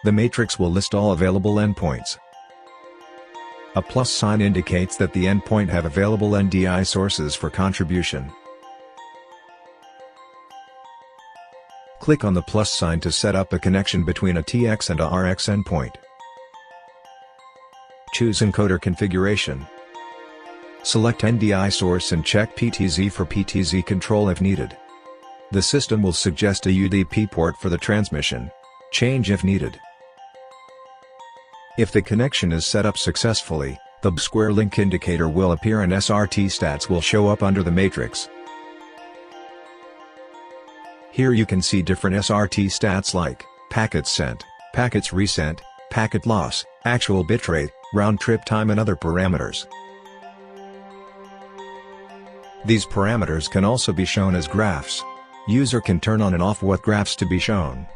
The matrix will list all available endpoints. A plus sign indicates that the endpoint have available NDI sources for contribution. Click on the plus sign to set up a connection between a TX and a RX endpoint. Choose encoder configuration. Select NDI source and check PTZ for PTZ control if needed. The system will suggest a UDP port for the transmission. Change if needed. If the connection is set up successfully, the square link indicator will appear and SRT stats will show up under the matrix. Here you can see different SRT stats like packets sent, packets resent, packet loss, actual bitrate, round trip time and other parameters. These parameters can also be shown as graphs. User can turn on and off what graphs to be shown.